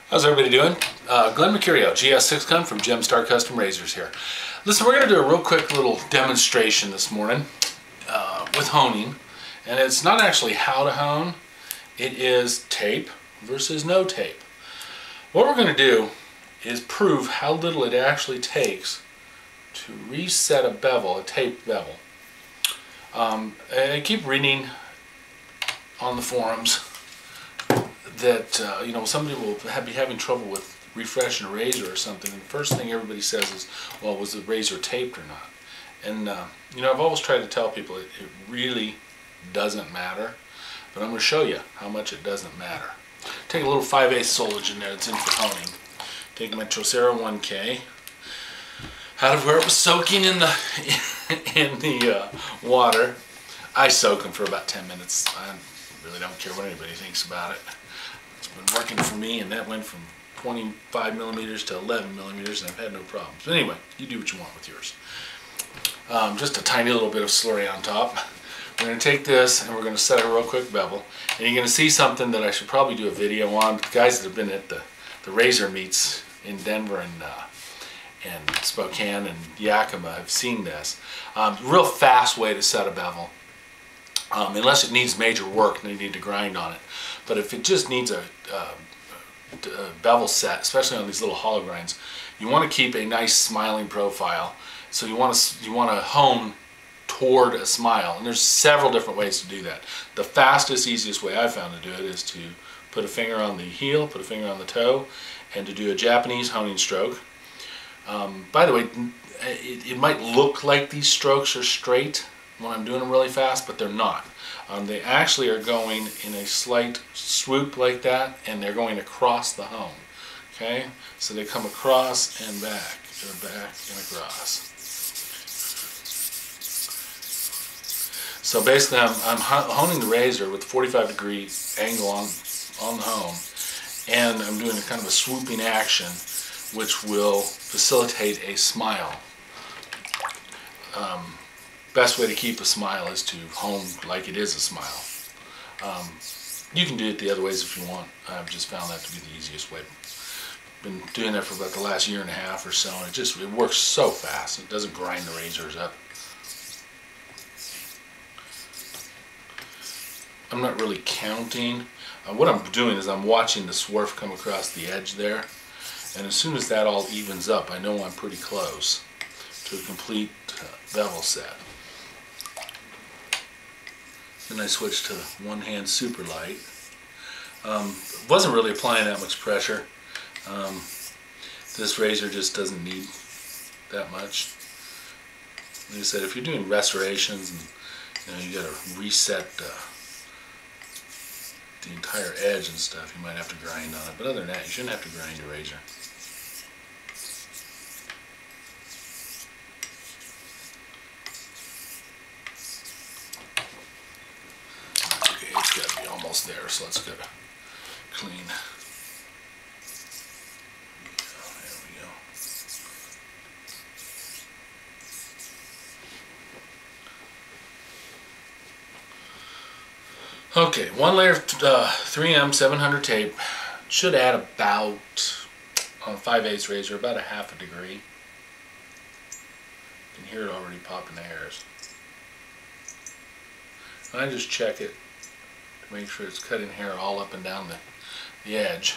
How's everybody doing? Glenn Mercurio, GS6gun from Gemstar Custom Razors here. Listen, we're going to do a real quick little demonstration this morning with honing. And it's not actually how to hone, it is tape versus no tape. What we're going to do is prove how little it actually takes to reset a bevel, a tape bevel. I keep reading on the forums that you know, somebody will be having trouble with refreshing a razor or something, and the first thing everybody says is, well, was the razor taped or not? And you know, I've always tried to tell people it really doesn't matter, but I'm going to show you how much it doesn't matter. Take a little 5/8 solage in there that's in for honing. Take my Trocera 1K out of where it was soaking in the water. I soak them for about 10 minutes. I really don't care what anybody thinks about it. It's been working for me, and that went from 25 millimeters to 11 millimeters, and I've had no problems. But anyway, you do what you want with yours. Just a tiny little bit of slurry on top. We're going to take this and we're going to set a real quick bevel, and you're going to see something that I should probably do a video on. The guys that have been at the razor meets in Denver and Spokane and Yakima have seen this. Real fast way to set a bevel. Unless it needs major work and you need to grind on it. But if it just needs a bevel set, especially on these little hollow grinds, you want to keep a nice smiling profile. So you want to hone toward a smile, and there's several different ways to do that. The fastest, easiest way I've found to do it is to put a finger on the heel, put a finger on the toe, and to do a Japanese honing stroke. By the way, it might look like these strokes are straight when I'm doing them really fast, but they're not. They actually are going in a slight swoop like that, and they're going across the hone. Okay, so they come across and back, or back and across. So basically, I'm honing the razor with a 45-degree angle on the hone, and I'm doing a kind of a swooping action, which will facilitate a smile. Best way to keep a smile is to hone like it is a smile. You can do it the other ways if you want. I've just found that to be the easiest way. Been doing that for about the last year and a half or so, and it works so fast. It doesn't grind the razors up. I'm not really counting. What I'm doing is I'm watching the swarf come across the edge there, and as soon as that all evens up, I know I'm pretty close to a complete bevel set. Then I switched to one hand super light. Wasn't really applying that much pressure. This razor just doesn't need that much. Like I said, if you're doing restorations and you got to reset the entire edge and stuff, you might have to grind on it. But other than that, you shouldn't have to grind your razor. Okay, it's got to be almost there, so let's get a clean. There we go. Okay, one layer of 3M 700 tape should add about, on a 5/8 razor, about a ½ degree. You can hear it already popping the hairs. I just check it to make sure it's cutting hair all up and down the edge.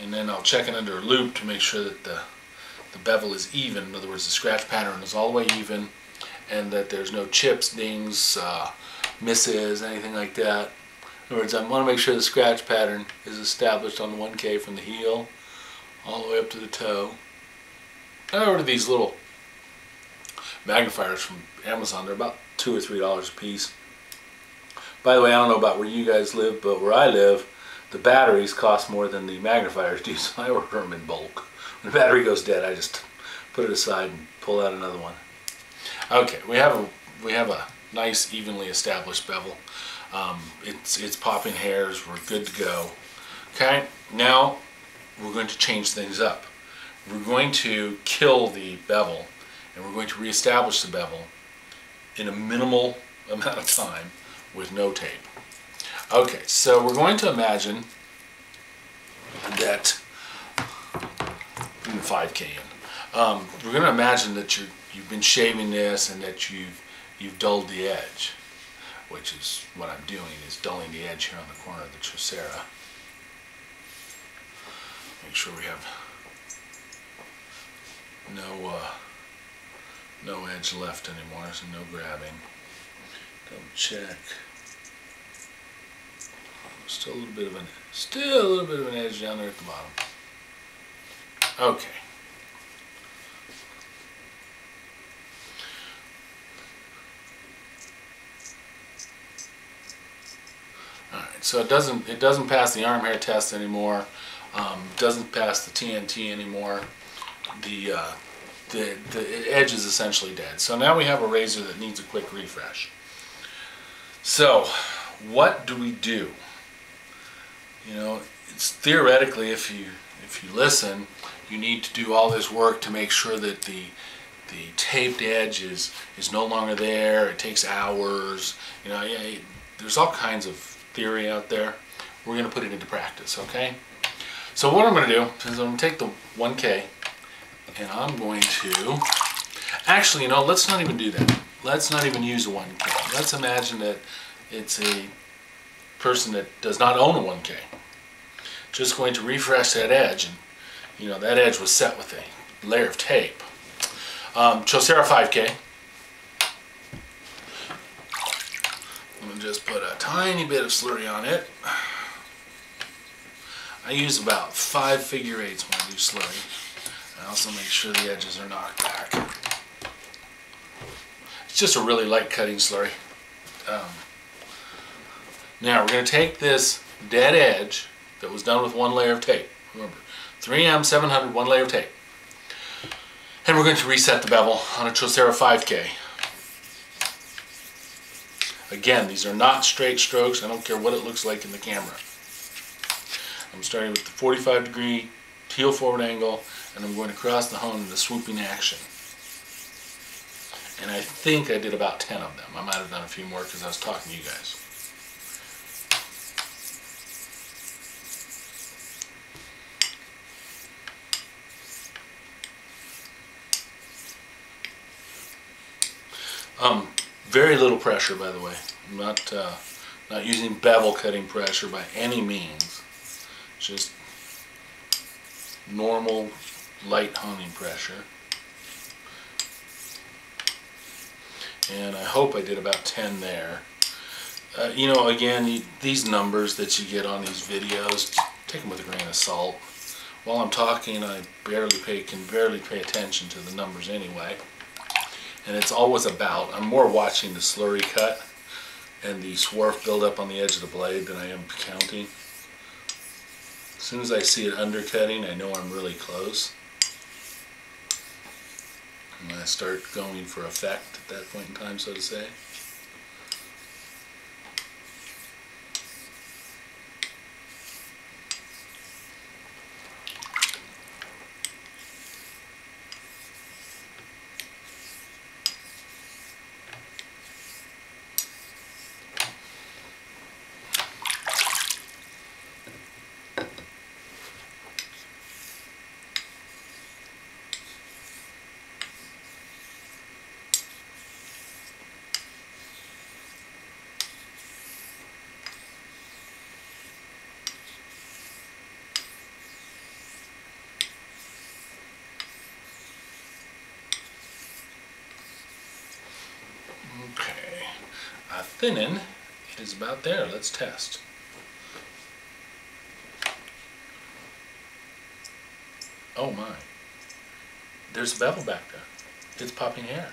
And then I'll check it under a loop to make sure that the bevel is even. In other words, the scratch pattern is all the way even, and that there's no chips, dings, misses, anything like that. In other words, I want to make sure the scratch pattern is established on the 1K from the heel all the way up to the toe. I ordered these little magnifiers from Amazon. They're about $2 or $3 a piece. By the way, I don't know about where you guys live, but where I live, the batteries cost more than the magnifiers do, so I order them in bulk. When the battery goes dead, I just put it aside and pull out another one. Okay, we have a nice evenly established bevel. It's popping hairs. We're good to go. Okay, now we're going to change things up. We're going to kill the bevel, and we're going to reestablish the bevel in a minimal amount of time with no tape. Okay, so we're going to imagine that bring the 5K in. We're going to imagine that you've been shaving this and that you've dulled the edge, which is what I'm doing, is dulling the edge here on the corner of the trocera. Make sure we have no edge left anymore, so no grabbing. Double check. Still a little bit of an edge down there at the bottom. Okay. All right. So it doesn't pass the arm hair test anymore. Doesn't pass the TNT anymore. The edge is essentially dead. So now we have a razor that needs a quick refresh. So what do we do? You know, it's theoretically, if you listen, you need to do all this work to make sure that the taped edge is no longer there. It takes hours. You know, yeah, there's all kinds of theory out there. We're going to put it into practice, okay? So what I'm going to do is I'm going to take the 1K and I'm going to, actually, you know, let's not even do that. Let's not even use a 1K. Let's imagine that it's a person that does not own a 1K. Just going to refresh that edge, and you know that edge was set with a layer of tape. Trocera 5K. I'm going to just put a tiny bit of slurry on it. I use about 5 figure-8s when I do slurry. I also make sure the edges are knocked back. It's just a really light cutting slurry. Now we're going to take this dead edge that was done with 1 layer of tape. Remember, 3M 700, 1 layer of tape. And we're going to reset the bevel on a Trocera 5K. Again, these are not straight strokes. I don't care what it looks like in the camera. I'm starting with the 45-degree heel forward angle, and I'm going to cross the hone in the swooping action. And I think I did about 10 of them. I might have done a few more because I was talking to you guys. Very little pressure, by the way. I'm not using bevel cutting pressure by any means. Just normal light honing pressure. And I hope I did about 10 there. You know, again, these numbers that you get on these videos, take them with a grain of salt. While I'm talking, I can barely pay attention to the numbers anyway. And it's always about, I'm more watching the slurry cut and the swarf build up on the edge of the blade than I am counting. As soon as I see it undercutting, I know I'm really close. And I start going for effect at that point in time, so to say. Okay, thinning is about there. Let's test. Oh my. There's a bevel back there. It's popping hair.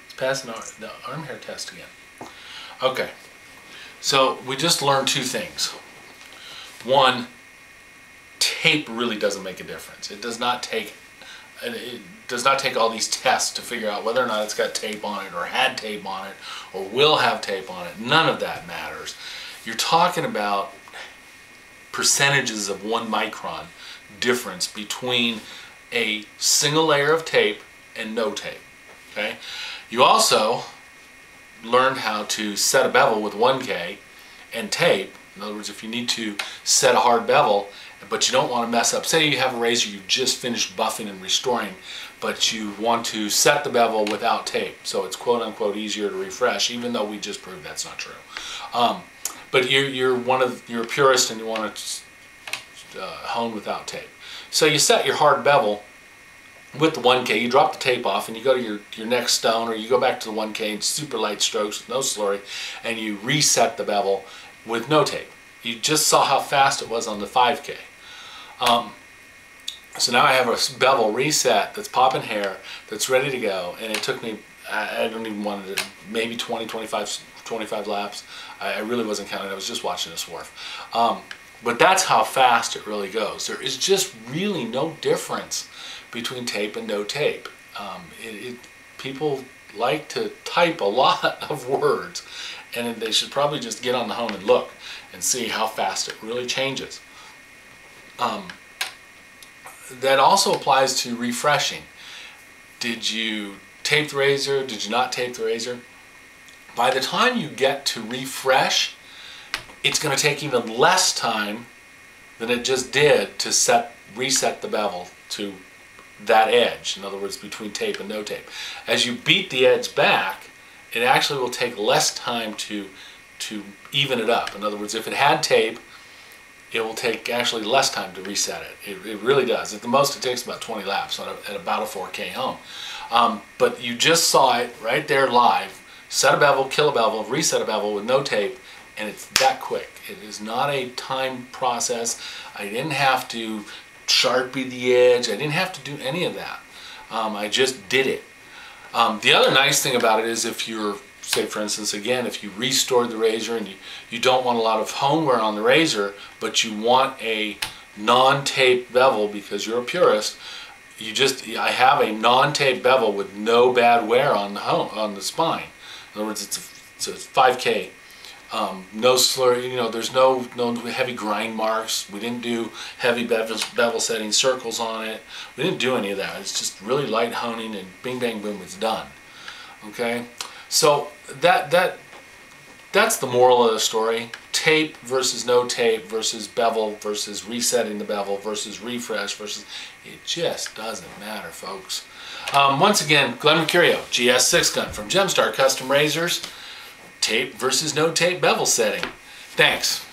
It's passing the arm hair test again. Okay, so we just learned 2 things. One, tape really doesn't make a difference. It does not take all these tests to figure out whether or not it's got tape on it or had tape on it or will have tape on it. None of that matters. You're talking about percentages of 1 micron difference between a single layer of tape and no tape. Okay? You also learned how to set a bevel with 1K and tape. In other words, if you need to set a hard bevel but you don't want to mess up. Say you have a razor you just finished buffing and restoring, but you want to set the bevel without tape, so it's quote unquote easier to refresh, even though we just proved that's not true. But you're a purist and you want to hone without tape. So you set your hard bevel with the 1K, you drop the tape off and you go to your next stone, or you go back to the 1K and super light strokes with no slurry, and you reset the bevel with no tape. You just saw how fast it was on the 5K. So now I have a bevel reset that's popping hair, that's ready to go, and it took me, I don't even want to, maybe 20, 25 laps. I really wasn't counting, I was just watching it swerve. But that's how fast it really goes. There is just really no difference between tape and no tape. People like to type a lot of words, and they should probably just get on the home and look and see how fast it really changes. That also applies to refreshing. Did you tape the razor? Did you not tape the razor? By the time you get to refresh, it's going to take even less time than it just did to reset the bevel to that edge. In other words, between tape and no tape. As you beat the edge back, it actually will take less time to even it up. In other words, if it had tape, it will take actually less time to reset it. It really does. At the most, it takes about 20 laps at about a 4K home. But you just saw it right there live. Set a bevel, kill a bevel, reset a bevel with no tape, and it's that quick. It is not a time process. I didn't have to Sharpie the edge. I didn't have to do any of that. I just did it. The other nice thing about it is if you're, say for instance, again, if you restored the razor and you don't want a lot of hone wear on the razor, but you want a non-tape bevel because you're a purist, I have a non-tape bevel with no bad wear on the spine. In other words, it's a 5K. No slur, there's no heavy grind marks. We didn't do heavy bevel setting circles on it. We didn't do any of that. It's just really light honing, and bing bang boom, it's done. Okay, so that's the moral of the story. Tape versus no tape versus bevel versus resetting the bevel versus refresh versus, it just doesn't matter, folks. Once again, Glenn Mercurio, GS6 Gun from Gemstar Custom Razors. Tape versus no tape bevel setting. Thanks.